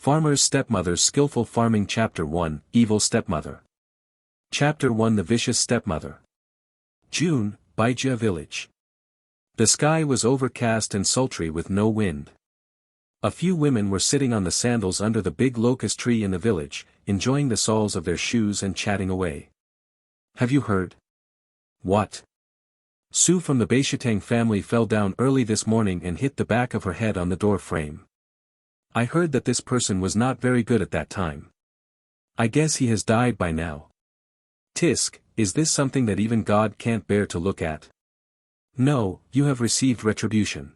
Farmer's Stepmother's Skillful Farming Chapter 1, Evil Stepmother. Chapter 1, The Vicious Stepmother. June, Baija Village. The sky was overcast and sultry with no wind. A few women were sitting on the sandals under the big locust tree in the village, enjoying the soles of their shoes and chatting away. Have you heard? What? Sue from the Baishatang family fell down early this morning and hit the back of her head on the door frame. I heard that this person was not very good at that time. I guess he has died by now. Tisk, is this something that even God can't bear to look at? No, you have received retribution.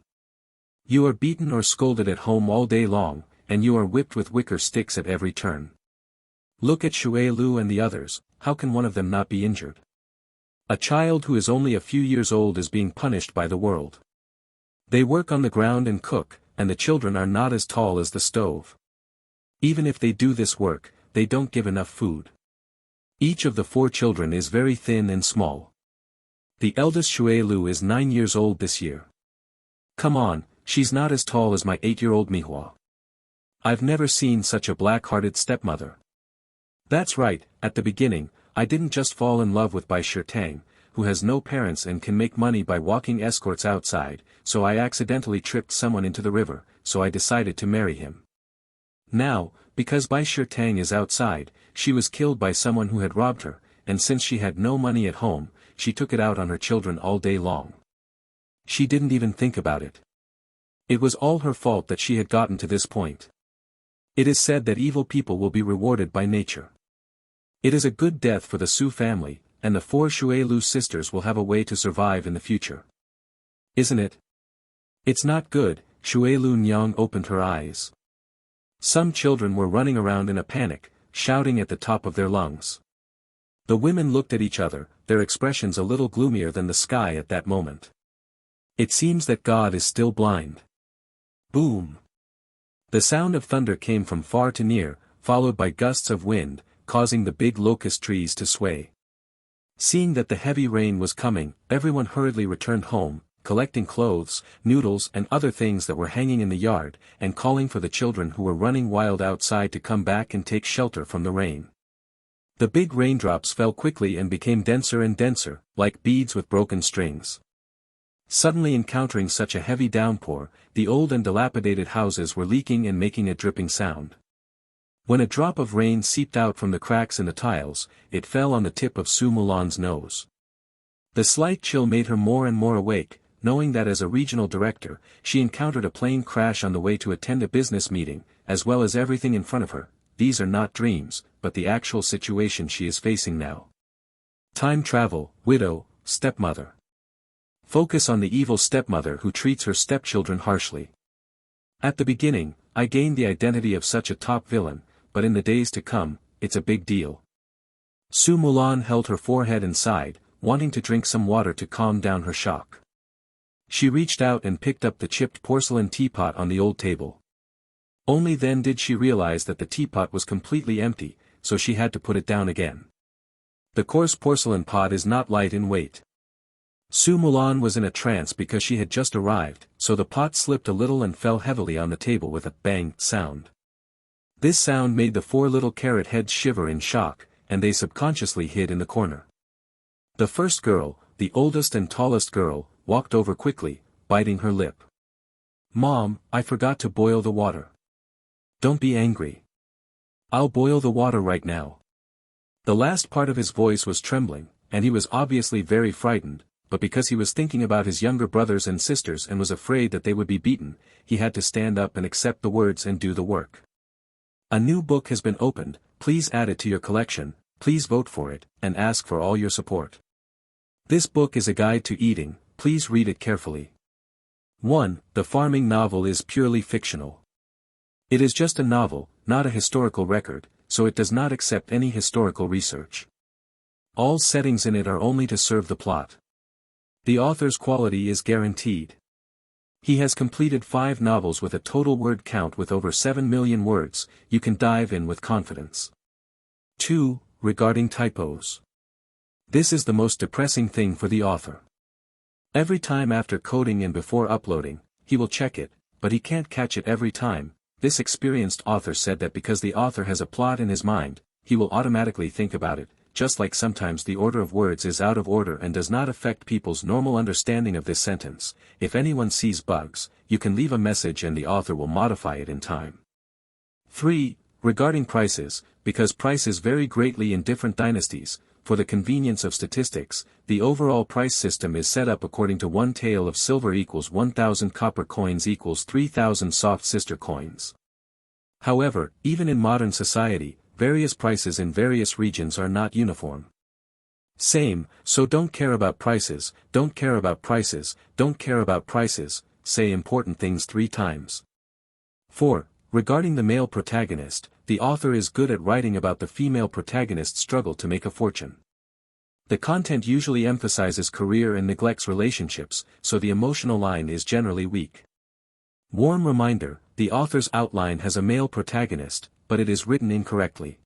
You are beaten or scolded at home all day long, and you are whipped with wicker sticks at every turn. Look at Shui Lu and the others, how can one of them not be injured? A child who is only a few years old is being punished by the world. They work on the ground and cook, and the children are not as tall as the stove. Even if they do this work, they don't give enough food. Each of the 4 children is very thin and small. The eldest Shui Lu is 9 years old this year. Come on, she's not as tall as my 8-year-old Mihua. I've never seen such a black-hearted stepmother. That's right, at the beginning, I didn't just fall in love with Bai Shirtang, who has no parents and can make money by walking escorts outside, so I accidentally tripped someone into the river, so I decided to marry him. Now, because Bai Shirtang is outside, she was killed by someone who had robbed her, and since she had no money at home, she took it out on her children all day long. She didn't even think about it. It was all her fault that she had gotten to this point. It is said that evil people will be rewarded by nature. It is a good death for the Su family, and the 4 Shui Lu sisters will have a way to survive in the future. Isn't it? It's not good. Shui Lu Nyang opened her eyes. Some children were running around in a panic, shouting at the top of their lungs. The women looked at each other, their expressions a little gloomier than the sky at that moment. It seems that God is still blind. Boom! The sound of thunder came from far to near, followed by gusts of wind, causing the big locust trees to sway. Seeing that the heavy rain was coming, everyone hurriedly returned home, collecting clothes, noodles and other things that were hanging in the yard, and calling for the children who were running wild outside to come back and take shelter from the rain. The big raindrops fell quickly and became denser and denser, like beads with broken strings. Suddenly encountering such a heavy downpour, the old and dilapidated houses were leaking and making a dripping sound. When a drop of rain seeped out from the cracks in the tiles, it fell on the tip of Su Mulan's nose. The slight chill made her more and more awake, knowing that as a regional director, she encountered a plane crash on the way to attend a business meeting, as well as everything in front of her. These are not dreams, but the actual situation she is facing now. Time travel, widow, stepmother. Focus on the evil stepmother who treats her stepchildren harshly. At the beginning, I gained the identity of such a top villain, but in the days to come, it's a big deal. Su Mulan held her forehead and sighed, wanting to drink some water to calm down her shock. She reached out and picked up the chipped porcelain teapot on the old table. Only then did she realize that the teapot was completely empty, so she had to put it down again. The coarse porcelain pot is not light in weight. Su Mulan was in a trance because she had just arrived, so the pot slipped a little and fell heavily on the table with a bang sound. This sound made the 4 little carrot heads shiver in shock, and they subconsciously hid in the corner. The first girl, the oldest and tallest girl, walked over quickly, biting her lip. Mom, I forgot to boil the water. Don't be angry. I'll boil the water right now. The last part of his voice was trembling, and he was obviously very frightened, but because he was thinking about his younger brothers and sisters and was afraid that they would be beaten, he had to stand up and accept the words and do the work. A new book has been opened, please add it to your collection, please vote for it, and ask for all your support. This book is a guide to eating, please read it carefully. 1. The farming novel is purely fictional. It is just a novel, not a historical record, so it does not accept any historical research. All settings in it are only to serve the plot. The author's quality is guaranteed. He has completed 5 novels with a total word count with over 7 million words, you can dive in with confidence. 2. Regarding typos. This is the most depressing thing for the author. Every time after coding and before uploading, he will check it, but he can't catch it every time. this experienced author said that because the author has a plot in his mind, he will automatically think about it, just like sometimes the order of words is out of order and does not affect people's normal understanding of this sentence. If anyone sees bugs, you can leave a message and the author will modify it in time. 3. Regarding prices, because prices vary greatly in different dynasties, for the convenience of statistics, the overall price system is set up according to 1 tael of silver equals 1,000 copper coins equals 3,000 soft sister coins. However, even in modern society, various prices in various regions are not uniform. Same, so don't care about prices, don't care about prices, don't care about prices, say important things 3 times. 4. Regarding the male protagonist, the author is good at writing about the female protagonist's struggle to make a fortune. The content usually emphasizes career and neglects relationships, so the emotional line is generally weak. Warm reminder, the author's outline has a male protagonist, but it is written incorrectly.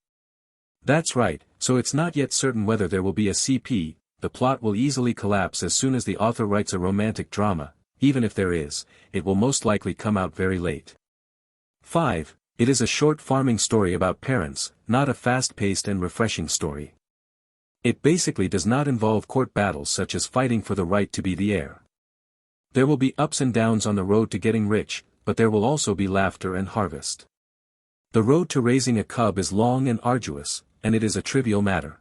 That's right, so it's not yet certain whether there will be a CP, the plot will easily collapse as soon as the author writes a romantic drama, even if there is, it will most likely come out very late. 5. It is a short farming story about parents, not a fast-paced and refreshing story. It basically does not involve court battles such as fighting for the right to be the heir. There will be ups and downs on the road to getting rich, but there will also be laughter and harvest. The road to raising a cub is long and arduous, and it is a trivial matter.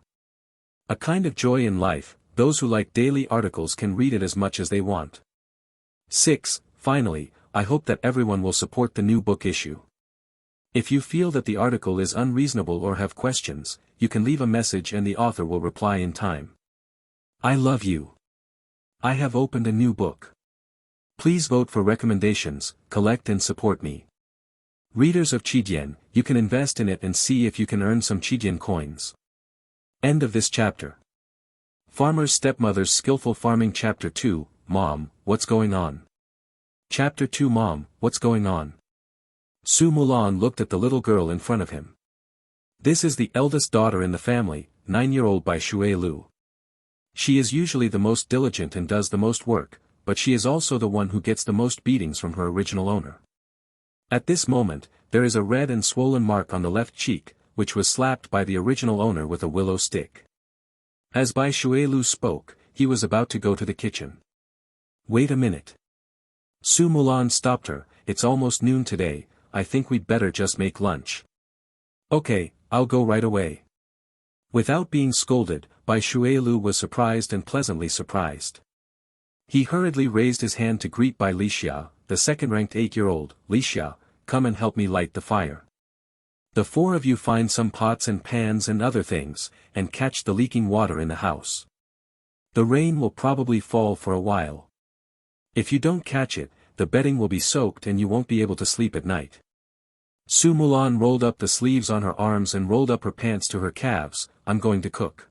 A kind of joy in life, those who like daily articles can read it as much as they want. 6. Finally, I hope that everyone will support the new book issue. If you feel that the article is unreasonable or have questions, you can leave a message and the author will reply in time. I love you. I have opened a new book. Please vote for recommendations, collect and support me. Readers of Chidian, you can invest in it and see if you can earn some Chidian coins. End of this chapter. Farmer's Stepmother's Skillful Farming Chapter 2, Mom, what's going on? Chapter 2 Mom, what's going on? Su Mulan looked at the little girl in front of him. This is the eldest daughter in the family, 9-year-old Bai Shui Lu. She is usually the most diligent and does the most work, but she is also the one who gets the most beatings from her original owner. At this moment, there is a red and swollen mark on the left cheek, which was slapped by the original owner with a willow stick. As Bai Shui Lu spoke, he was about to go to the kitchen. Wait a minute. Su Mulan stopped her, it's almost noon today, I think we'd better just make lunch. Okay, I'll go right away. Without being scolded, Bai Shui Lu was surprised and pleasantly surprised. He hurriedly raised his hand to greet Bai Lixia, the second-ranked 8-year-old, Lixia, come and help me light the fire. The 4 of you find some pots and pans and other things, and catch the leaking water in the house. The rain will probably fall for a while. If you don't catch it, the bedding will be soaked and you won't be able to sleep at night. Su Mulan rolled up the sleeves on her arms and rolled up her pants to her calves, I'm going to cook.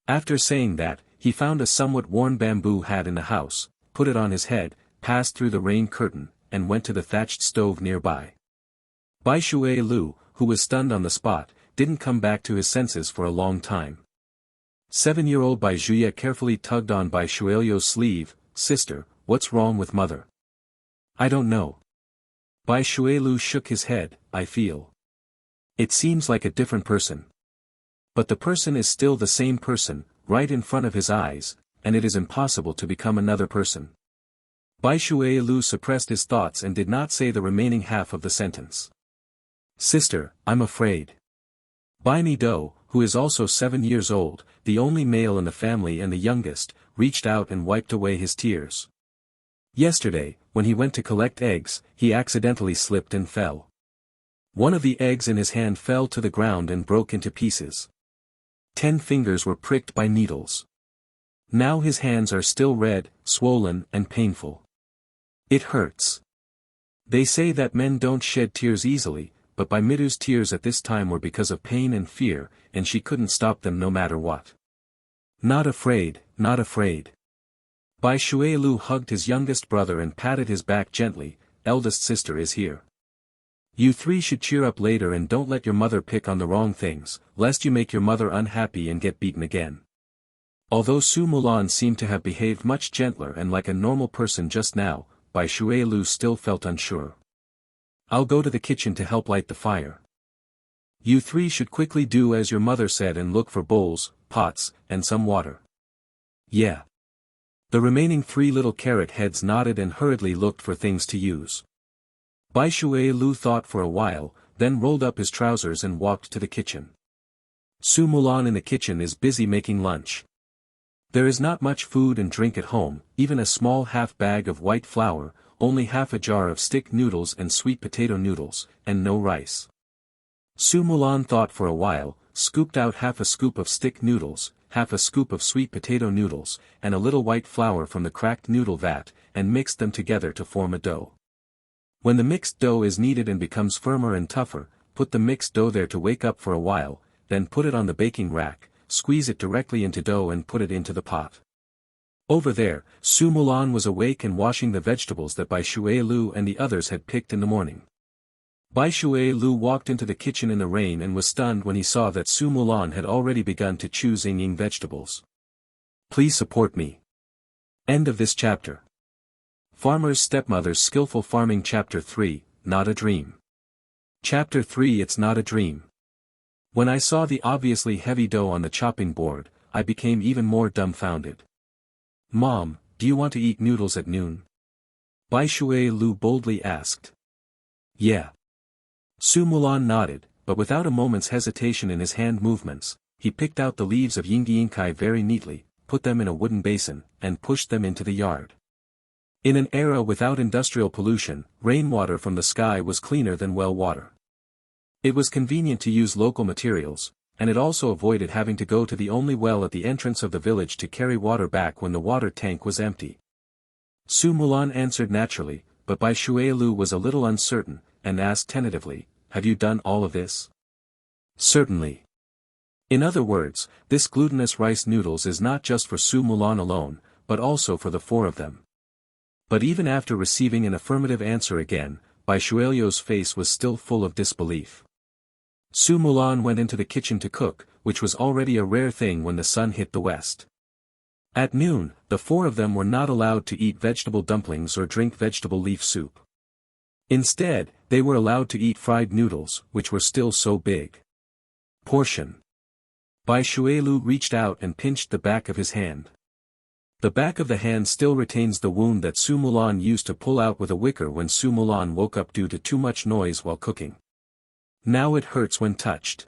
After saying that, he found a somewhat worn bamboo hat in the house, put it on his head, passed through the rain curtain, and went to the thatched stove nearby. Bai Shui Lu, who was stunned on the spot, didn't come back to his senses for a long time. 7-year-old Bai Zhuya carefully tugged on Bai Shuilu's sleeve, Sister, what's wrong with mother? I don't know. Bai Shui Lu shook his head, I feel. It seems like a different person. But the person is still the same person, right in front of his eyes, and it is impossible to become another person. Bai Shui Lu suppressed his thoughts and did not say the remaining half of the sentence. Sister, I'm afraid. Bai Nido, who is also 7 years old, the only male in the family and the youngest, reached out and wiped away his tears. Yesterday, when he went to collect eggs, he accidentally slipped and fell. One of the eggs in his hand fell to the ground and broke into pieces. 10 fingers were pricked by needles. Now his hands are still red, swollen and painful. It hurts. They say that men don't shed tears easily, but Bai Midu's tears at this time were because of pain and fear, and she couldn't stop them no matter what. Not afraid, not afraid. Bai Shui Lu hugged his youngest brother and patted his back gently, eldest sister is here. You 3 should cheer up later and don't let your mother pick on the wrong things, lest you make your mother unhappy and get beaten again. Although Su Mulan seemed to have behaved much gentler and like a normal person just now, Bai Shui Lu still felt unsure. I'll go to the kitchen to help light the fire. You three should quickly do as your mother said and look for bowls, pots, and some water. Yeah. The remaining 3 little carrot heads nodded and hurriedly looked for things to use. Bai Shui Lu thought for a while, then rolled up his trousers and walked to the kitchen. Su Mulan in the kitchen is busy making lunch. There is not much food and drink at home, even a small half bag of white flour, only half a jar of stick noodles and sweet potato noodles, and no rice. Su Mulan thought for a while, scooped out half a scoop of stick noodles, half a scoop of sweet potato noodles, and a little white flour from the cracked noodle vat, and mixed them together to form a dough. When the mixed dough is kneaded and becomes firmer and tougher, put the mixed dough there to wake up for a while, then put it on the baking rack, squeeze it directly into dough and put it into the pot. Over there, Su Mulan was awake and washing the vegetables that Bai Shui Lu and the others had picked in the morning. Bai Shui Lu walked into the kitchen in the rain and was stunned when he saw that Su Mulan had already begun to choose Ying vegetables. Please support me. End of this chapter. Farmer's Stepmother's Skillful Farming Chapter 3, Not a Dream. Chapter 3 It's Not a Dream. When I saw the obviously heavy dough on the chopping board, I became even more dumbfounded. Mom, do you want to eat noodles at noon? Bai Shui Lu boldly asked. Yeah. Su Mulan nodded, but without a moment's hesitation in his hand movements, he picked out the leaves of Yingkai very neatly, put them in a wooden basin, and pushed them into the yard. In an era without industrial pollution, rainwater from the sky was cleaner than well water. It was convenient to use local materials, and it also avoided having to go to the only well at the entrance of the village to carry water back when the water tank was empty. Su Mulan answered naturally, but Bai Shui Lu was a little uncertain, and asked tentatively, have you done all of this? Certainly. In other words, this glutinous rice noodles is not just for Su Mulan alone, but also for the 4 of them. But even after receiving an affirmative answer again, Bai Shui Lu's face was still full of disbelief. Su Mulan went into the kitchen to cook, which was already a rare thing when the sun hit the west. At noon, the 4 of them were not allowed to eat vegetable dumplings or drink vegetable leaf soup. Instead, they were allowed to eat fried noodles, which were still so big. Portion. Bai Shui Lu reached out and pinched the back of his hand. The back of the hand still retains the wound that Su Mulan used to pull out with a wicker when Su Mulan woke up due to too much noise while cooking. Now it hurts when touched.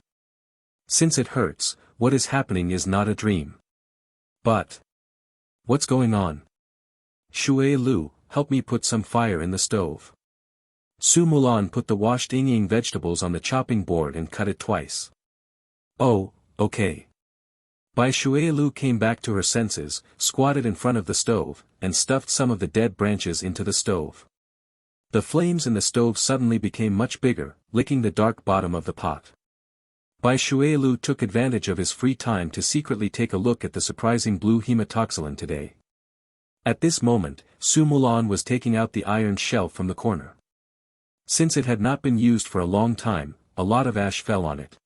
Since it hurts, what is happening is not a dream. But what's going on? Shui Lu, help me put some fire in the stove. Su Mulan put the washed Ying vegetables on the chopping board and cut it twice. Oh, okay. Bai Shui Lu came back to her senses, squatted in front of the stove, and stuffed some of the dead branches into the stove. The flames in the stove suddenly became much bigger, licking the dark bottom of the pot. Bai Shui Lu took advantage of his free time to secretly take a look at the surprising blue hematoxylin today. At this moment, Su Mulan was taking out the iron shelf from the corner. Since it had not been used for a long time, a lot of ash fell on it.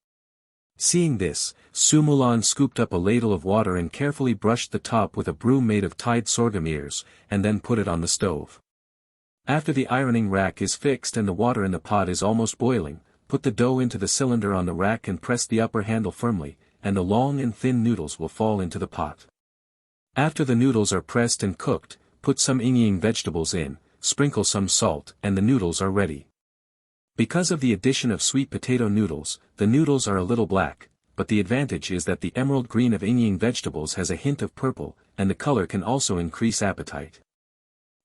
Seeing this, Su Mulan scooped up a ladle of water and carefully brushed the top with a broom made of tied sorghum ears, and then put it on the stove. After the ironing rack is fixed and the water in the pot is almost boiling, put the dough into the cylinder on the rack and press the upper handle firmly, and the long and thin noodles will fall into the pot. After the noodles are pressed and cooked, put some Ying vegetables in, sprinkle some salt, and the noodles are ready. Because of the addition of sweet potato noodles, the noodles are a little black, but the advantage is that the emerald green of Ying vegetables has a hint of purple, and the color can also increase appetite.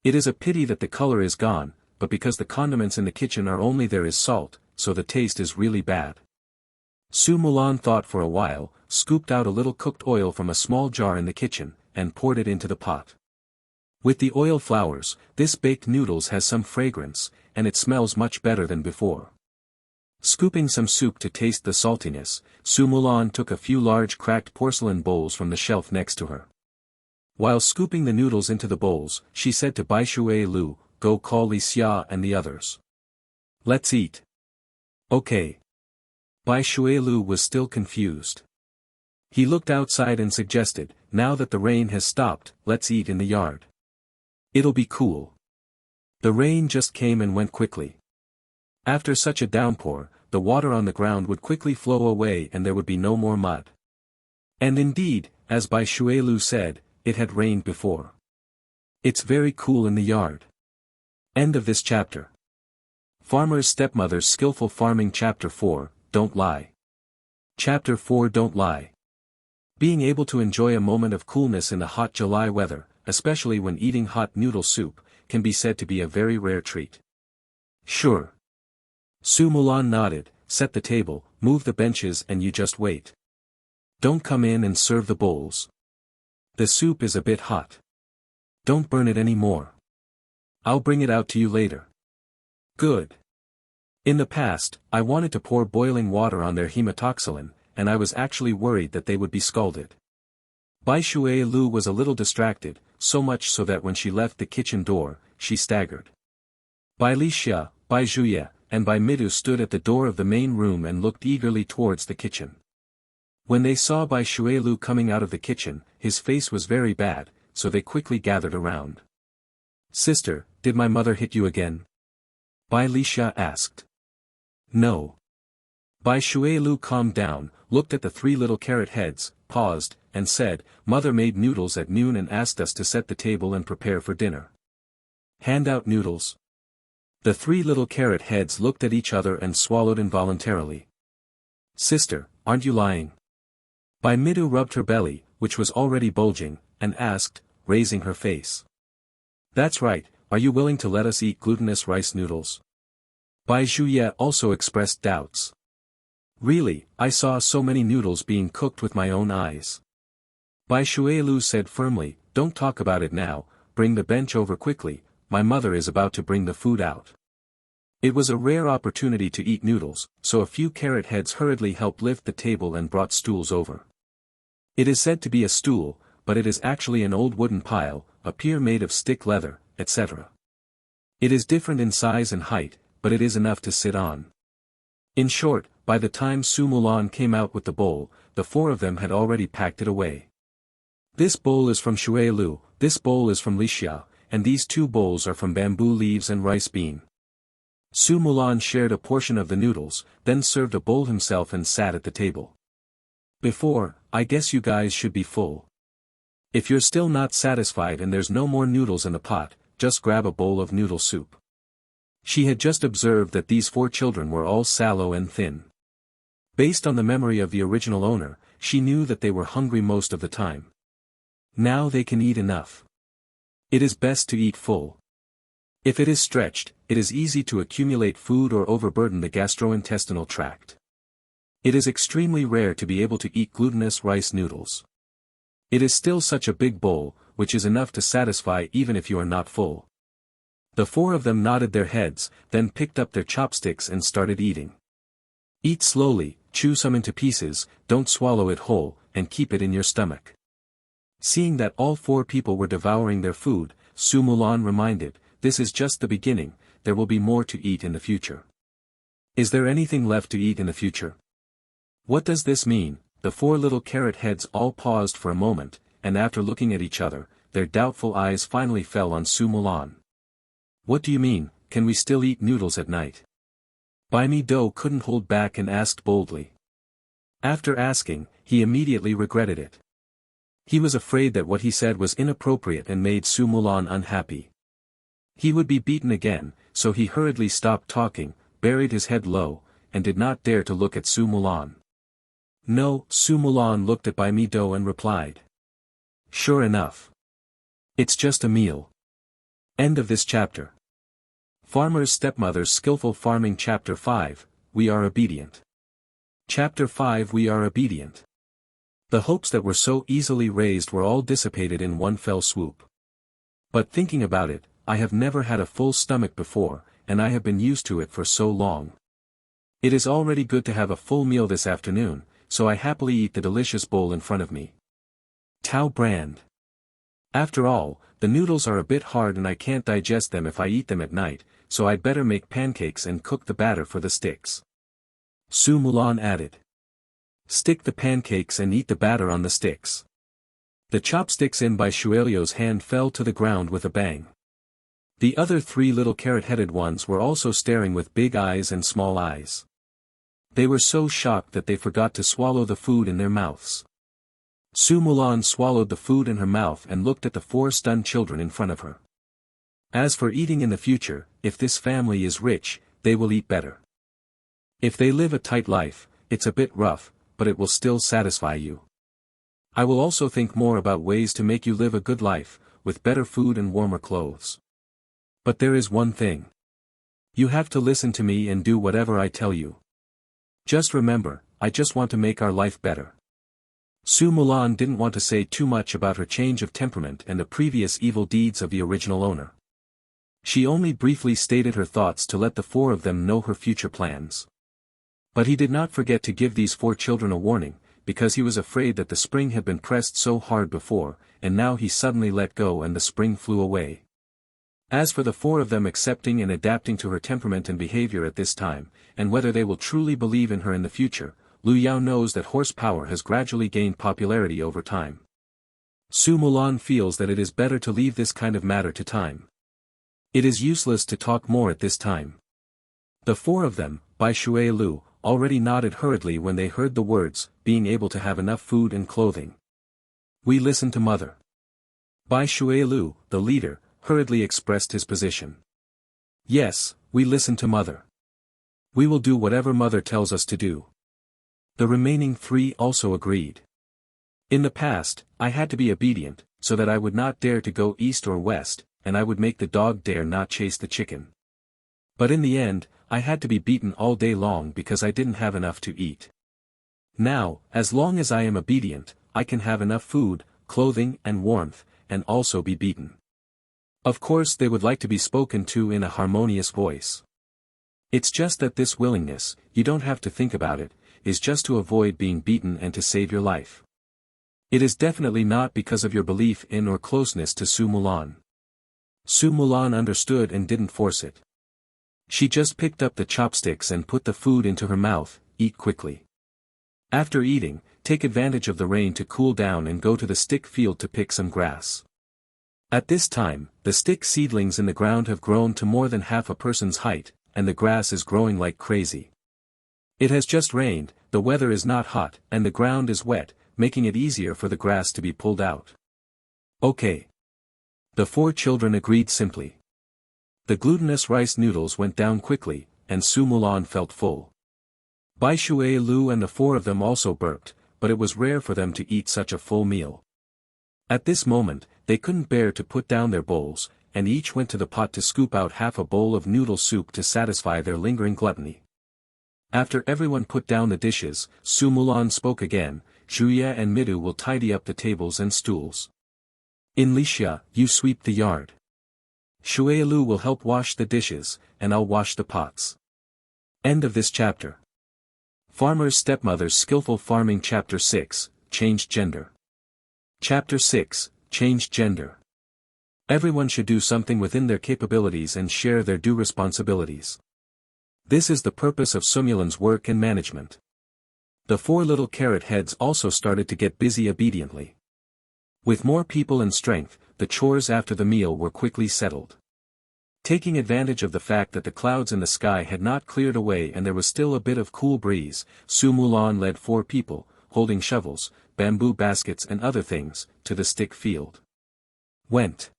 It is a pity that the color is gone, but because the condiments in the kitchen are only there is salt, so the taste is really bad. Su Mulan thought for a while, scooped out a little cooked oil from a small jar in the kitchen, and poured it into the pot. With the oil flowers, this baked noodles has some fragrance, and it smells much better than before. Scooping some soup to taste the saltiness, Su Mulan took a few large cracked porcelain bowls from the shelf next to her. While scooping the noodles into the bowls, she said to Bai Shui Lu, go call Li Xia and the others. Let's eat. Okay. Bai Shui Lu was still confused. He looked outside and suggested, now that the rain has stopped, let's eat in the yard. It'll be cool. The rain just came and went quickly. After such a downpour, the water on the ground would quickly flow away and there would be no more mud. And indeed, as Bai Shuelu said, it had rained before. It's very cool in the yard. End of this chapter. Farmer's Stepmother's Skillful Farming Chapter 4, Don't Lie. Chapter 4 Don't Lie. Being able to enjoy a moment of coolness in the hot July weather, especially when eating hot noodle soup, can be said to be a very rare treat. Sure. Su Mulan nodded, set the table, move the benches and you just wait. Don't come in and serve the bowls. The soup is a bit hot. Don't burn it any more. I'll bring it out to you later. Good. In the past, I wanted to pour boiling water on their hematoxylin, and I was actually worried that they would be scalded. Bai Shuelu was a little distracted, so much so that when she left the kitchen door, she staggered. Bai Lixia, Bai Zhuye, and Bai Midu stood at the door of the main room and looked eagerly towards the kitchen. When they saw Bai Shuelu coming out of the kitchen, his face was very bad, so they quickly gathered around. Sister, did my mother hit you again? Bai Lixia asked. No. Bai Shuelu calmed down, looked at the three little carrot heads, paused, and said, Mother made noodles at noon and asked us to set the table and prepare for dinner. Hand out noodles. The three little carrot heads looked at each other and swallowed involuntarily. Sister, aren't you lying? Bai Midu rubbed her belly, which was already bulging, and asked, raising her face. That's right, are you willing to let us eat glutinous rice noodles? Bai Zhuye also expressed doubts. Really, I saw so many noodles being cooked with my own eyes. Bai Shuelu said firmly, don't talk about it now, bring the bench over quickly, my mother is about to bring the food out. It was a rare opportunity to eat noodles, so a few carrot heads hurriedly helped lift the table and brought stools over. It is said to be a stool, but it is actually an old wooden pile, a pier made of stick leather, etc. It is different in size and height, but it is enough to sit on. In short, by the time Su Mulan came out with the bowl, the four of them had already packed it away. This bowl is from Shuelu, this bowl is from Lixia, and these two bowls are from bamboo leaves and rice bean. Su Mulan shared a portion of the noodles, then served a bowl himself and sat at the table. Before, I guess you guys should be full. If you're still not satisfied and there's no more noodles in the pot, just grab a bowl of noodle soup. She had just observed that these four children were all sallow and thin. Based on the memory of the original owner, she knew that they were hungry most of the time. Now they can eat enough. It is best to eat full. If it is stretched, it is easy to accumulate food or overburden the gastrointestinal tract. It is extremely rare to be able to eat glutinous rice noodles. It is still such a big bowl, which is enough to satisfy even if you are not full. The four of them nodded their heads, then picked up their chopsticks and started eating. Eat slowly, chew some into pieces, don't swallow it whole, and keep it in your stomach. Seeing that all four people were devouring their food, Su Mulan reminded, this is just the beginning, there will be more to eat in the future. Is there anything left to eat in the future? What does this mean? The four little carrot heads all paused for a moment, and after looking at each other, their doubtful eyes finally fell on Su Mulan. What do you mean, can we still eat noodles at night? Bai Midu couldn't hold back and asked boldly. After asking, he immediately regretted it. He was afraid that what he said was inappropriate and made Su Mulan unhappy. He would be beaten again, so he hurriedly stopped talking, buried his head low, and did not dare to look at Su Mulan. No, Su Mulan looked at Bai Midu and replied. Sure enough. It's just a meal. End of this chapter. Farmer's Stepmother's Skillful Farming Chapter 5, We Are Obedient. Chapter 5 We Are Obedient. The hopes that were so easily raised were all dissipated in one fell swoop. But thinking about it, I have never had a full stomach before, and I have been used to it for so long. It is already good to have a full meal this afternoon, so I happily eat the delicious bowl in front of me. Tao brand. After all, the noodles are a bit hard and I can't digest them if I eat them at night, so I'd better make pancakes and cook the batter for the sticks. Su Mulan added. Stick the pancakes and eat the batter on the sticks. The chopsticks in Bai Shuelio's hand fell to the ground with a bang. The other 3 little carrot-headed ones were also staring with big eyes and small eyes. They were so shocked that they forgot to swallow the food in their mouths. Su Mulan swallowed the food in her mouth and looked at the 4 stunned children in front of her. As for eating in the future, if this family is rich, they will eat better. If they live a tight life, it's a bit rough, but it will still satisfy you. I will also think more about ways to make you live a good life, with better food and warmer clothes. But there is one thing. You have to listen to me and do whatever I tell you. Just remember, I just want to make our life better. Su Mulan didn't want to say too much about her change of temperament and the previous evil deeds of the original owner. She only briefly stated her thoughts to let the 4 of them know her future plans. But he did not forget to give these 4 children a warning, because he was afraid that the spring had been pressed so hard before, and now he suddenly let go and the spring flew away. As for the 4 of them accepting and adapting to her temperament and behavior at this time, and whether they will truly believe in her in the future, Liu Yao knows that horsepower has gradually gained popularity over time. Su Mulan feels that it is better to leave this kind of matter to time. It is useless to talk more at this time. The 4 of them, by Shui Lu, already nodded hurriedly when they heard the words, being able to have enough food and clothing. We listen to Mother. Bai Shui Lu, the leader, hurriedly expressed his position. Yes, we listen to Mother. We will do whatever Mother tells us to do. The remaining 3 also agreed. In the past, I had to be obedient, so that I would not dare to go east or west, and I would make the dog dare not chase the chicken. But in the end, I had to be beaten all day long because I didn't have enough to eat. Now, as long as I am obedient, I can have enough food, clothing and warmth, and also be beaten. Of course they would like to be spoken to in a harmonious voice. It's just that this willingness, you don't have to think about it, is just to avoid being beaten and to save your life. It is definitely not because of your belief in or closeness to Su Mulan. Su Mulan understood and didn't force it. She just picked up the chopsticks and put the food into her mouth, eat quickly. After eating, take advantage of the rain to cool down and go to the stick field to pick some grass. At this time, the stick seedlings in the ground have grown to more than half a person's height, and the grass is growing like crazy. It has just rained, the weather is not hot, and the ground is wet, making it easier for the grass to be pulled out. Okay. The 4 children agreed simply. The glutinous rice noodles went down quickly, and Su Mulan felt full. Bai Shui Lu and the 4 of them also burped, but it was rare for them to eat such a full meal. At this moment, they couldn't bear to put down their bowls, and each went to the pot to scoop out half a bowl of noodle soup to satisfy their lingering gluttony. After everyone put down the dishes, Su Mulan spoke again, Zhuya and Midu will tidy up the tables and stools. In Lixia, you sweep the yard. Shui Lu will help wash the dishes, and I'll wash the pots. End of this chapter. Farmer's Stepmother's Skillful Farming Chapter 6, Changed Gender. Chapter 6, Changed Gender. Everyone should do something within their capabilities and share their due responsibilities. This is the purpose of Su Mulan's work and management. The 4 little carrot heads also started to get busy obediently. With more people and strength, the chores after the meal were quickly settled. Taking advantage of the fact that the clouds in the sky had not cleared away and there was still a bit of cool breeze, Su Mulan led 4 people, holding shovels, bamboo baskets and other things, to the stick field. Went.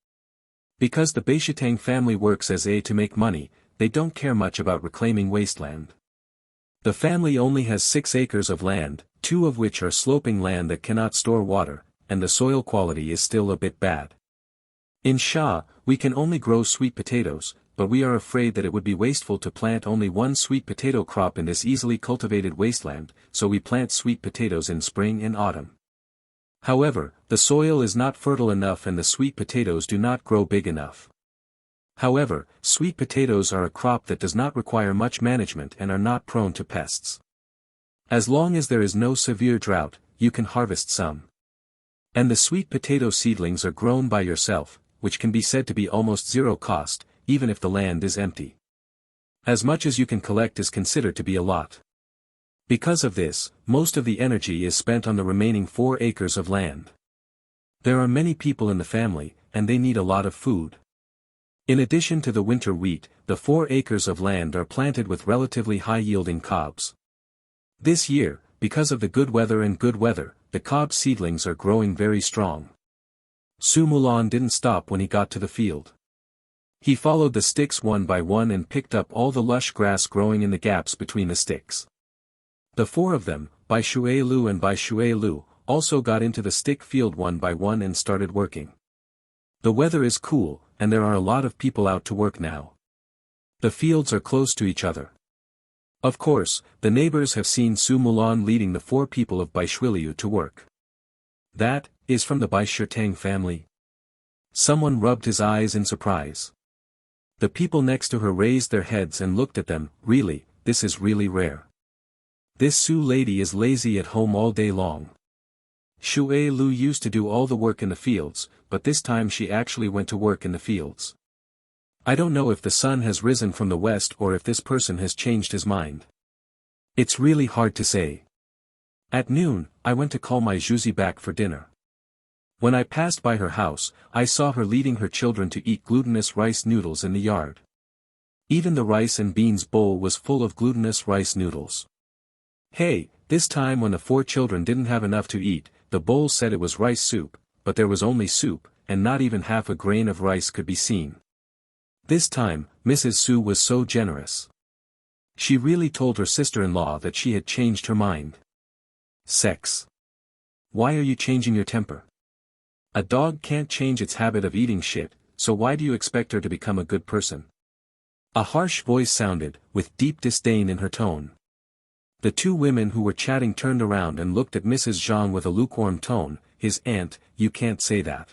Because the Beishitang family works as a to make money, they don't care much about reclaiming wasteland. The family only has 6 acres of land, 2 of which are sloping land that cannot store water, and the soil quality is still a bit bad. In Sha, we can only grow sweet potatoes, but we are afraid that it would be wasteful to plant only 1 sweet potato crop in this easily cultivated wasteland, so we plant sweet potatoes in spring and autumn. However, the soil is not fertile enough and the sweet potatoes do not grow big enough. However, sweet potatoes are a crop that does not require much management and are not prone to pests. As long as there is no severe drought, you can harvest some. And the sweet potato seedlings are grown by yourself, which can be said to be almost zero cost, even if the land is empty. As much as you can collect is considered to be a lot. Because of this, most of the energy is spent on the remaining 4 acres of land. There are many people in the family, and they need a lot of food. In addition to the winter wheat, the 4 acres of land are planted with relatively high-yielding cobs. This year, because of the good weather, the cob seedlings are growing very strong. Su Mulan didn't stop when he got to the field. He followed the sticks one by one and picked up all the lush grass growing in the gaps between the sticks. The 4 of them, Bai Shui Lu and Bai Shui Lu, also got into the stick field one by one and started working. The weather is cool, and there are a lot of people out to work now. The fields are close to each other. Of course, the neighbors have seen Su Mulan leading the 4 people of Bai Shui Liu to work. That is from the Bai Shitang family. Someone rubbed his eyes in surprise. The people next to her raised their heads and looked at them. Really, this is really rare. This Su lady is lazy at home all day long. Shui Lu used to do all the work in the fields, but this time she actually went to work in the fields. I don't know if the sun has risen from the west or if this person has changed his mind. It's really hard to say. At noon, I went to call my Juzi back for dinner. When I passed by her house, I saw her leading her children to eat glutinous rice noodles in the yard. Even the rice and beans bowl was full of glutinous rice noodles. Hey, this time when the 4 children didn't have enough to eat, the bowl said it was rice soup, but there was only soup, and not even half a grain of rice could be seen. This time, Mrs. Su was so generous. She really told her sister-in-law that she had changed her mind. Sex. Why are you changing your temper? A dog can't change its habit of eating shit, so why do you expect her to become a good person? A harsh voice sounded, with deep disdain in her tone. The 2 women who were chatting turned around and looked at Mrs. Zhang with a lukewarm tone. His aunt, you can't say that.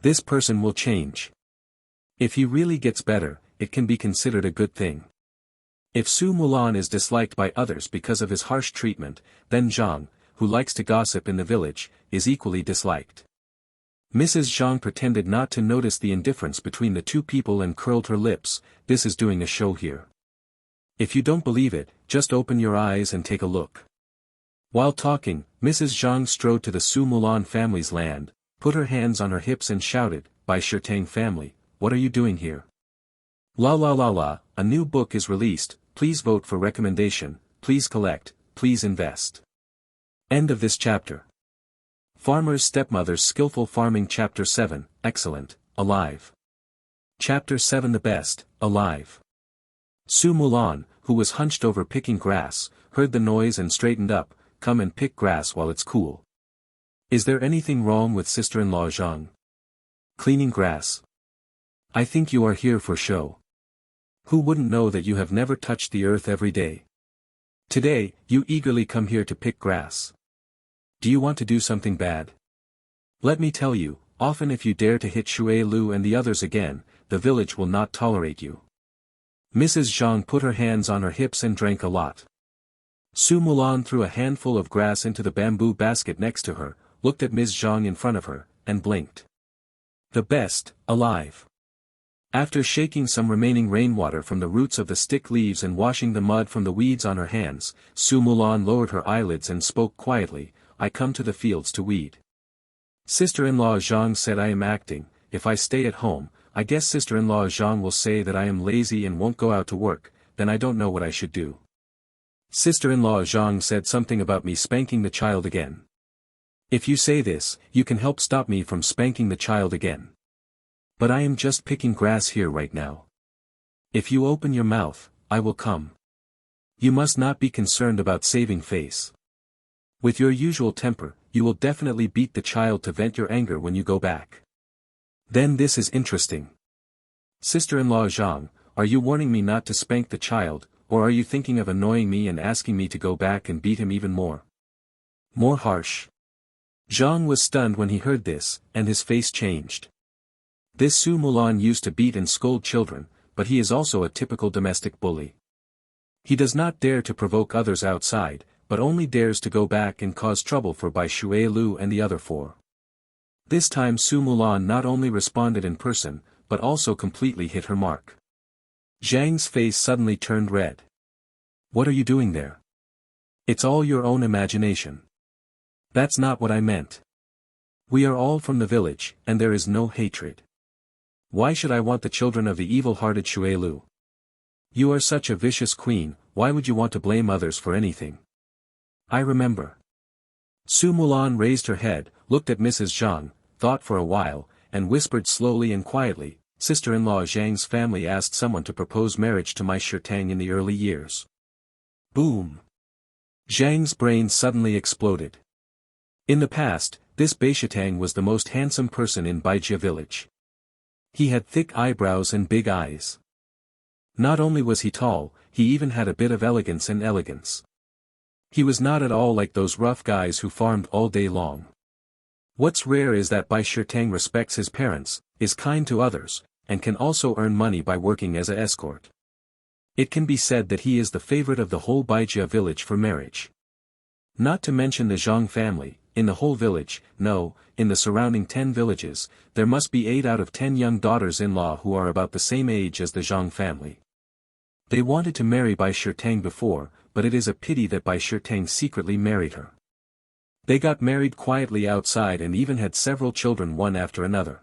This person will change. If he really gets better, it can be considered a good thing. If Su Mulan is disliked by others because of his harsh treatment, then Zhang, who likes to gossip in the village, is equally disliked. Mrs. Zhang pretended not to notice the indifference between the 2 people and curled her lips. This is doing a show here. If you don't believe it, just open your eyes and take a look. While talking, Mrs. Zhang strode to the Su Mulan family's land, put her hands on her hips and shouted, Bai Shitang family, what are you doing here? La la la la, a new book is released, please vote for recommendation, please collect, please invest. End of this chapter. Farmer's Stepmother's Skillful Farming Chapter 7, excellent, alive. Chapter 7 The best, alive. Su Mulan, who was hunched over picking grass, heard the noise and straightened up. Come and pick grass while it's cool. Is there anything wrong with sister-in-law Zhang? Cleaning grass. I think you are here for show. Who wouldn't know that you have never touched the earth every day? Today, you eagerly come here to pick grass. Do you want to do something bad? Let me tell you, often if you dare to hit Shui Lu and the others again, the village will not tolerate you. Mrs. Zhang put her hands on her hips and drank a lot. Su Mulan threw a handful of grass into the bamboo basket next to her, looked at Ms. Zhang in front of her, and blinked. The best, alive. After shaking some remaining rainwater from the roots of the stick leaves and washing the mud from the weeds on her hands, Su Mulan lowered her eyelids and spoke quietly, I come to the fields to weed. Sister-in-law Zhang said I am acting. If I stay at home, I guess sister-in-law Zhang will say that I am lazy and won't go out to work, then I don't know what I should do. Sister-in-law Zhang said something about me spanking the child again. If you say this, you can help stop me from spanking the child again. But I am just picking grass here right now. If you open your mouth, I will come. You must not be concerned about saving face. With your usual temper, you will definitely beat the child to vent your anger when you go back. Then this is interesting. Sister-in-law Zhang, are you warning me not to spank the child, or are you thinking of annoying me and asking me to go back and beat him even more? More harsh. Zhang was stunned when he heard this, and his face changed. This Su Mulan used to beat and scold children, but he is also a typical domestic bully. He does not dare to provoke others outside, but only dares to go back and cause trouble for Bai Shui Lu and the other 4. This time Su Mulan not only responded in person, but also completely hit her mark. Zhang's face suddenly turned red. What are you doing there? It's all your own imagination. That's not what I meant. We are all from the village, and there is no hatred. Why should I want the children of the evil-hearted Shui Lu? You are such a vicious queen, why would you want to blame others for anything? I remember. Su Mulan raised her head, looked at Mrs. Zhang, thought for a while, and whispered slowly and quietly, Sister-in-law Zhang's family asked someone to propose marriage to my Shirtang in the early years. Boom! Zhang's brain suddenly exploded. In the past, this Beishitang was the most handsome person in Baijia village. He had thick eyebrows and big eyes. Not only was he tall, he even had a bit of elegance. He was not at all like those rough guys who farmed all day long. What's rare is that Bai Shirtang respects his parents, is kind to others, and can also earn money by working as an escort. It can be said that he is the favorite of the whole Baijia village for marriage. Not to mention the Zhang family, in the whole village, no, in the surrounding 10 villages, there must be 8 out of 10 young daughters-in-law who are about the same age as the Zhang family. They wanted to marry Bai Shirtang before, but it is a pity that Bai Shirtang secretly married her. They got married quietly outside and even had several children one after another.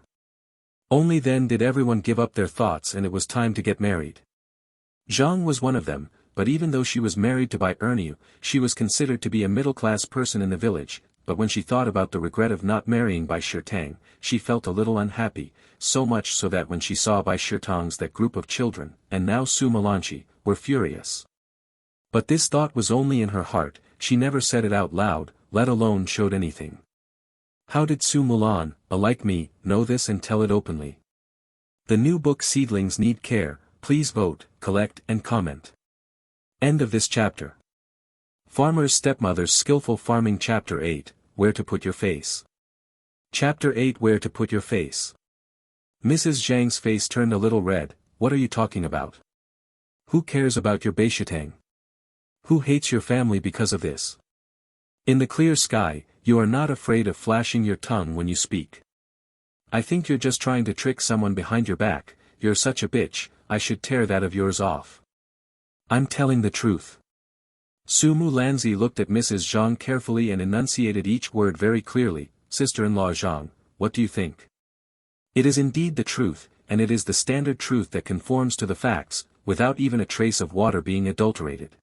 Only then did everyone give up their thoughts and it was time to get married. Zhang was one of them, but even though she was married to Bai Erniu, she was considered to be a middle-class person in the village, but when she thought about the regret of not marrying Bai Shirtang, she felt a little unhappy, so much so that when she saw Bai Shirtang's that group of children, and now Su Mulanchi, were furious. But this thought was only in her heart, she never said it out loud, let alone showed anything. How did Su Mulan, like me, know this and tell it openly? The new book Seedlings Need Care, please vote, collect and comment. End of this chapter. Farmer's Stepmother's Skillful Farming Chapter 8, Where to Put Your Face. Chapter 8 Where to Put Your Face. Mrs. Zhang's face turned a little red, what are you talking about? Who cares about your Beishitang? Who hates your family because of this? In the clear sky, you are not afraid of flashing your tongue when you speak. I think you're just trying to trick someone behind your back, you're such a bitch, I should tear that of yours off. I'm telling the truth. Su Mulanzi looked at Mrs. Zhang carefully and enunciated each word very clearly, Sister-in-law Zhang, what do you think? It is indeed the truth, and it is the standard truth that conforms to the facts, without even a trace of water being adulterated.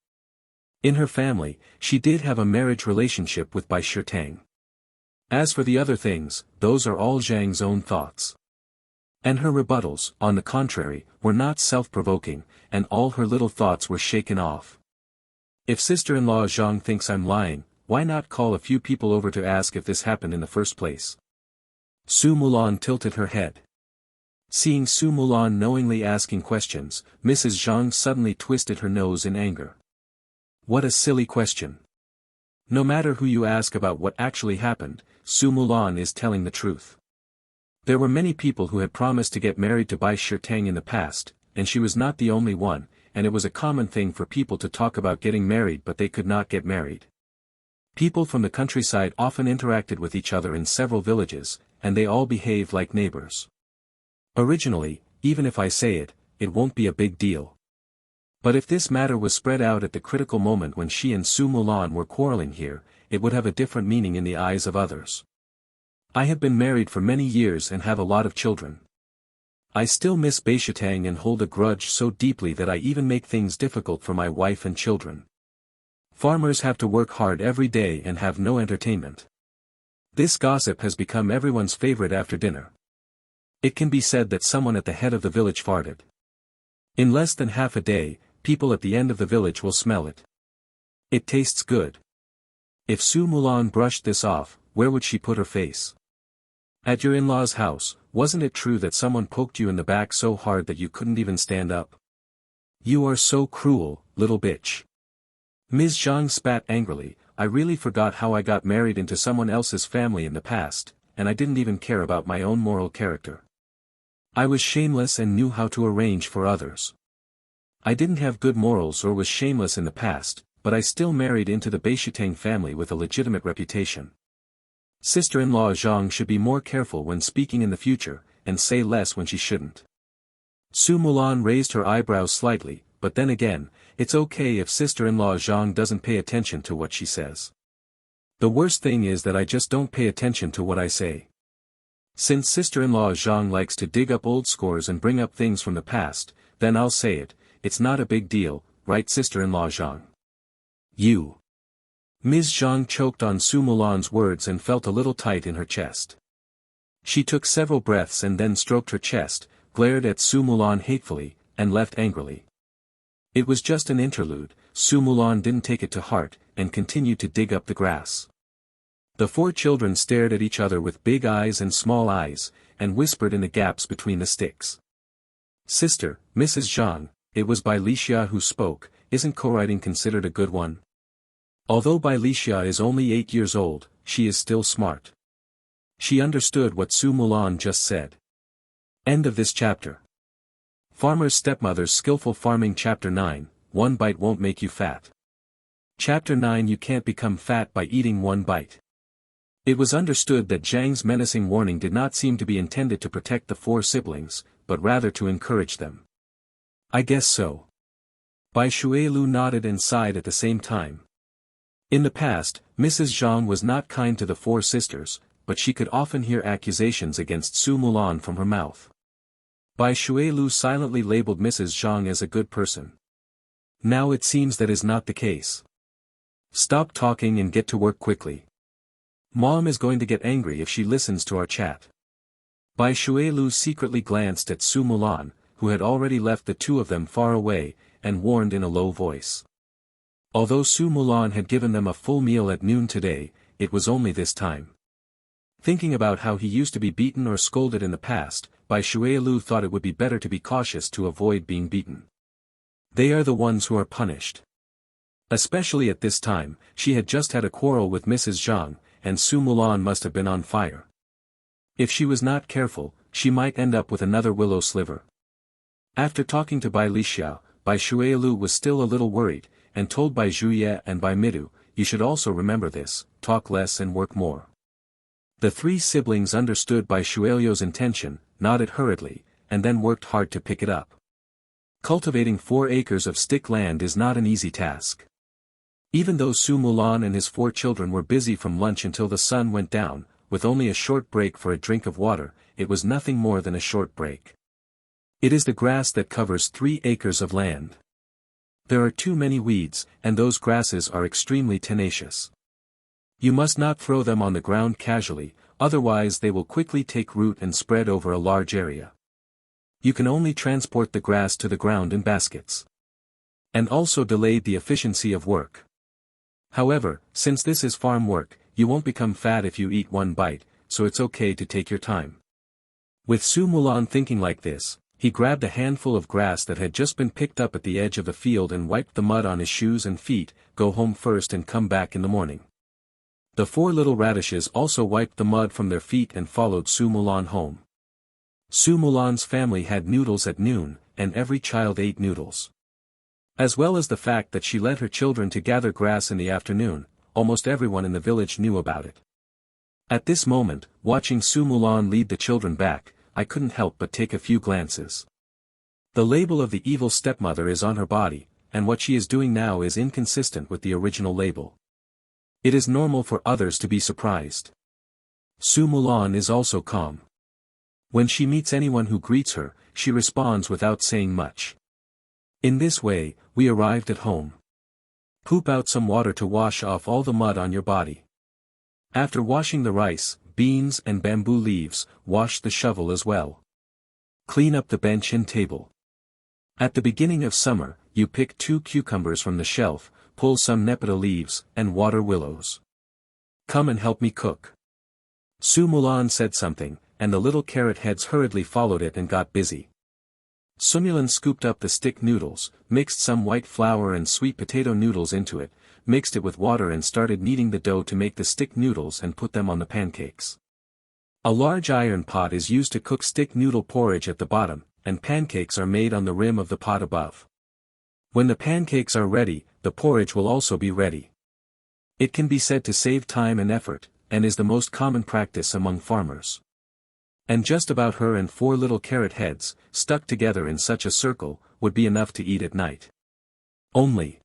In her family, she did have a marriage relationship with Bai Shirtang. As for the other things, those are all Zhang's own thoughts. And her rebuttals, on the contrary, were not self-provoking, and all her little thoughts were shaken off. If sister-in-law Zhang thinks I'm lying, why not call a few people over to ask if this happened in the first place? Su Mulan tilted her head. Seeing Su Mulan knowingly asking questions, Mrs. Zhang suddenly twisted her nose in anger. What a silly question. No matter who you ask about what actually happened, Su Mulan is telling the truth. There were many people who had promised to get married to Bai Shirtang in the past, and she was not the only one, and it was a common thing for people to talk about getting married but they could not get married. People from the countryside often interacted with each other in several villages, and they all behaved like neighbors. Originally, even if I say it, it won't be a big deal. But if this matter was spread out at the critical moment when she and Su Mulan were quarreling here, it would have a different meaning in the eyes of others. I have been married for many years and have a lot of children. I still miss Beishitang and hold a grudge so deeply that I even make things difficult for my wife and children. Farmers have to work hard every day and have no entertainment. This gossip has become everyone's favorite after dinner. It can be said that someone at the head of the village farted. In less than half a day, people at the end of the village will smell it. It tastes good. If Su Mulan brushed this off, where would she put her face? At your in-law's house, wasn't it true that someone poked you in the back so hard that you couldn't even stand up? You are so cruel, little bitch. Ms. Zhang spat angrily, I really forgot how I got married into someone else's family in the past, and I didn't even care about my own moral character. I was shameless and knew how to arrange for others. I didn't have good morals or was shameless in the past, but I still married into the Beishitang family with a legitimate reputation. Sister-in-law Zhang should be more careful when speaking in the future, and say less when she shouldn't. Su Mulan raised her eyebrows slightly, but then again, it's okay if sister-in-law Zhang doesn't pay attention to what she says. The worst thing is that I just don't pay attention to what I say. Since sister-in-law Zhang likes to dig up old scores and bring up things from the past, then I'll say it, it's not a big deal, right sister-in-law Zhang? You. Ms. Zhang choked on Su Mulan's words and felt a little tight in her chest. She took several breaths and then stroked her chest, glared at Su Mulan hatefully, and left angrily. It was just an interlude. Su Mulan didn't take it to heart, and continued to dig up the grass. The four children stared at each other with big eyes and small eyes, and whispered in the gaps between the sticks. Sister, Mrs. Zhang, it was Bai Lixia who spoke, isn't co-writing considered a good one? Although Bai Lixia is only 8 years old, she is still smart. She understood what Su Mulan just said. End of this chapter. Farmer's Stepmother's Skillful Farming Chapter 9, One Bite Won't Make You Fat. Chapter 9 You can't become fat by eating one bite. It was understood that Zhang's menacing warning did not seem to be intended to protect the four siblings, but rather to encourage them. I guess so. Bai Shuilu nodded and sighed at the same time. In the past, Mrs. Zhang was not kind to the four sisters, but she could often hear accusations against Su Mulan from her mouth. Bai Shuilu silently labeled Mrs. Zhang as a good person. Now it seems that is not the case. Stop talking and get to work quickly. Mom is going to get angry if she listens to our chat. Bai Shuilu secretly glanced at Su Mulan, who had already left the two of them far away, and warned in a low voice. Although Su Mulan had given them a full meal at noon today, it was only this time. Thinking about how he used to be beaten or scolded in the past, Bai Shuilu thought it would be better to be cautious to avoid being beaten. They are the ones who are punished. Especially at this time, she had just had a quarrel with Mrs. Zhang, and Su Mulan must have been on fire. If she was not careful, she might end up with another willow sliver. After talking to Bai Lixia, Bai Shuilu was still a little worried, and told Bai Zhuye and Bai Midu, you should also remember this, talk less and work more. The three siblings understood Bai Shuilu's intention, nodded hurriedly, and then worked hard to pick it up. Cultivating 4 acres of stick land is not an easy task. Even though Su Mulan and his 4 children were busy from lunch until the sun went down, with only a short break for a drink of water, it was nothing more than a short break. It is the grass that covers 3 acres of land. There are too many weeds, and those grasses are extremely tenacious. You must not throw them on the ground casually, otherwise they will quickly take root and spread over a large area. You can only transport the grass to the ground in baskets. And also delay the efficiency of work. However, since this is farm work, you won't become fat if you eat one bite, so it's okay to take your time. With Su Mulan thinking like this, he grabbed a handful of grass that had just been picked up at the edge of the field and wiped the mud on his shoes and feet, go home first and come back in the morning. The 4 little radishes also wiped the mud from their feet and followed Su Mulan home. Su Mulan's family had noodles at noon, and every child ate noodles. As well as the fact that she led her children to gather grass in the afternoon, almost everyone in the village knew about it. At this moment, watching Su Mulan lead the children back, I couldn't help but take a few glances. The label of the evil stepmother is on her body, and what she is doing now is inconsistent with the original label. It is normal for others to be surprised. Su Mulan is also calm. When she meets anyone who greets her, she responds without saying much. In this way, we arrived at home. Poop out some water to wash off all the mud on your body. After washing the rice, beans and bamboo leaves, wash the shovel as well. Clean up the bench and table. At the beginning of summer, you pick 2 cucumbers from the shelf, pull some nepeta leaves, and water willows. Come and help me cook. Su Mulan said something, and the little carrot heads hurriedly followed it and got busy. Sumulan scooped up the stick noodles, mixed some white flour and sweet potato noodles into it, mixed it with water and started kneading the dough to make the stick noodles and put them on the pancakes. A large iron pot is used to cook stick noodle porridge at the bottom, and pancakes are made on the rim of the pot above. When the pancakes are ready, the porridge will also be ready. It can be said to save time and effort, and is the most common practice among farmers. And just about her and 4 little carrot heads, stuck together in such a circle, would be enough to eat at night. Only.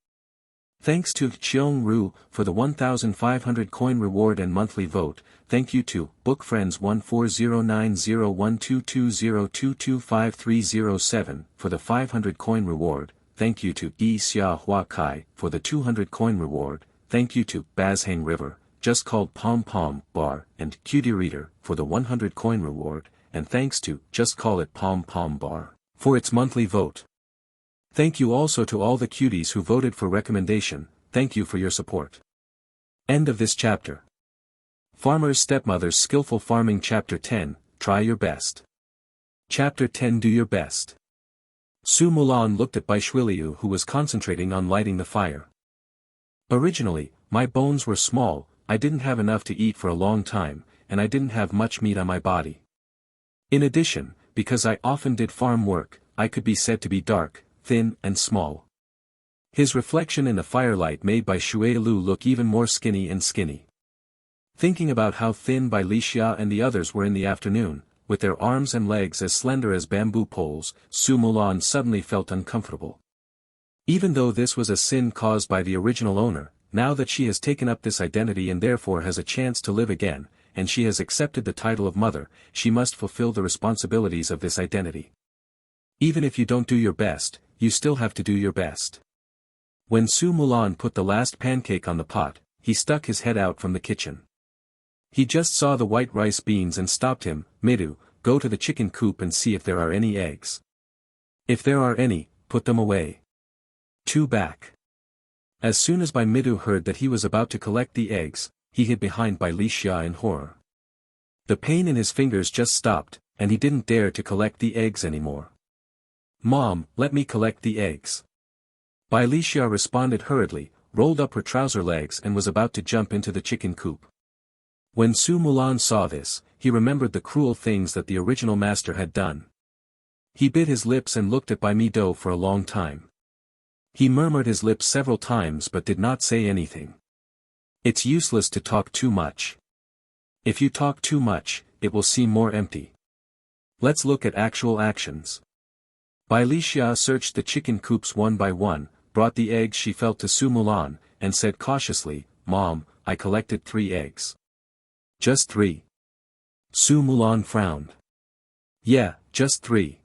Thanks to Cheong Ru for the 1,500 coin reward and monthly vote. Thank you to Book Friends 14090122022530 for the 500 coin reward. Thank you to Yi Xia Hua Kai for the 200 coin reward. Thank you to Bazhang River, just called Pom Pom Bar, and Cutie Reader for the 100 coin reward, and thanks to Just Call It Pom Pom Bar for its monthly vote. Thank you also to all the cuties who voted for recommendation. Thank you for your support. End of this chapter. Farmer's Stepmother's Skillful Farming Chapter 10, Try Your Best. Chapter 10 Do Your Best. Su Mulan looked at Bai Shuiliu who was concentrating on lighting the fire. Originally, my bones were small, I didn't have enough to eat for a long time, and I didn't have much meat on my body. In addition, because I often did farm work, I could be said to be dark, thin and small. His reflection in the firelight made Bai Shuiliu look even more skinny and skinny. Thinking about how thin Bai Lixia and the others were in the afternoon, with their arms and legs as slender as bamboo poles, Su Mulan suddenly felt uncomfortable. Even though this was a sin caused by the original owner, now that she has taken up this identity and therefore has a chance to live again, and she has accepted the title of mother, she must fulfill the responsibilities of this identity. Even if you don't do your best, you still have to do your best. When Su Mulan put the last pancake on the pot, he stuck his head out from the kitchen. He just saw the white rice beans and stopped him. Midu, go to the chicken coop and see if there are any eggs. If there are any, put them away. 2 back. As soon as Bai Midu heard that he was about to collect the eggs, he hid behind Bai Lixia in horror. The pain in his fingers just stopped, and he didn't dare to collect the eggs anymore. Mom, let me collect the eggs. Bai Lixia responded hurriedly, rolled up her trouser legs and was about to jump into the chicken coop. When Su Mulan saw this, he remembered the cruel things that the original master had done. He bit his lips and looked at Bai Mido for a long time. He murmured his lips several times but did not say anything. It's useless to talk too much. If you talk too much, it will seem more empty. Let's look at actual actions. Bai Lixia searched the chicken coops one by one, brought the eggs she felt to Su Mulan, and said cautiously, Mom, I collected 3 eggs. Just 3. Su Mulan frowned. Yeah, just 3.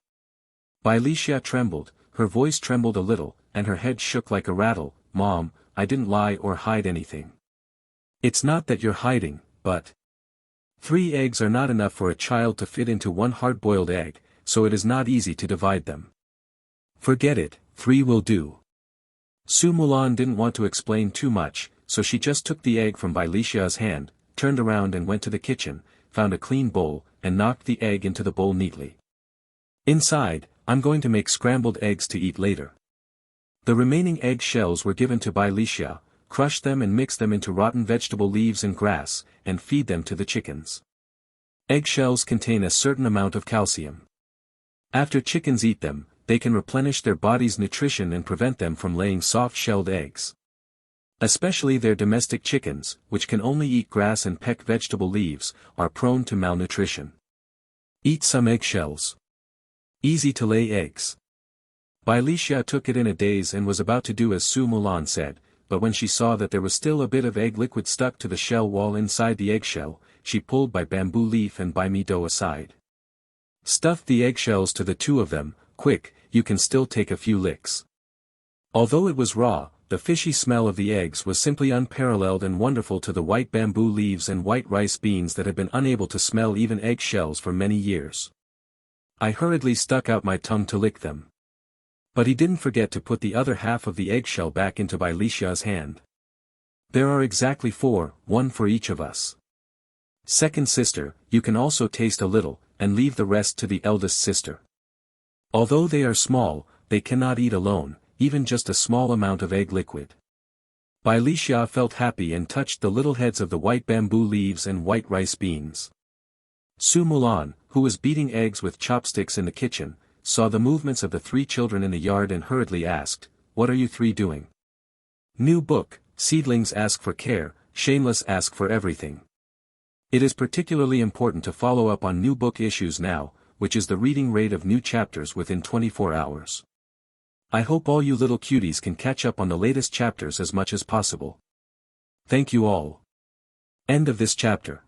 Bai Lixia trembled, her voice trembled a little, and her head shook like a rattle. Mom, I didn't lie or hide anything. It's not that you're hiding, but 3 eggs are not enough for a child to fit into 1 hard-boiled egg, so it is not easy to divide them. Forget it, 3 will do. Su Mulan didn't want to explain too much, so she just took the egg from Bai Lixia's hand, turned around and went to the kitchen, found a clean bowl, and knocked the egg into the bowl neatly. Inside, I'm going to make scrambled eggs to eat later. The remaining egg shells were given to Bai Lixia, crush them and mix them into rotten vegetable leaves and grass, and feed them to the chickens. Eggshells contain a certain amount of calcium. After chickens eat them, they can replenish their body's nutrition and prevent them from laying soft-shelled eggs. Especially their domestic chickens, which can only eat grass and peck vegetable leaves, are prone to malnutrition. Eat some eggshells. Easy to lay eggs. Bai Lixia took it in a daze and was about to do as Su Mulan said, but when she saw that there was still a bit of egg liquid stuck to the shell wall inside the eggshell, she pulled Bai Bamboo Leaf and Bai Mido aside. Stuff the eggshells to the 2 of them, quick, you can still take a few licks. Although it was raw, the fishy smell of the eggs was simply unparalleled and wonderful to the white bamboo leaves and white rice beans that had been unable to smell even eggshells for many years. I hurriedly stuck out my tongue to lick them. But he didn't forget to put the other half of the eggshell back into Bai Lixia's hand. There are exactly 4, 1 for each of us. Second sister, you can also taste a little, and leave the rest to the eldest sister. Although they are small, they cannot eat alone, even just a small amount of egg liquid. Bai Lixia felt happy and touched the little heads of the white bamboo leaves and white rice beans. Su Mulan, who was beating eggs with chopsticks in the kitchen, saw the movements of the 3 children in the yard and hurriedly asked, What are you 3 doing? New book, Seedlings ask for care, Shameless ask for everything. It is particularly important to follow up on new book issues now, which is the reading rate of new chapters within 24 hours. I hope all you little cuties can catch up on the latest chapters as much as possible. Thank you all. End of this chapter.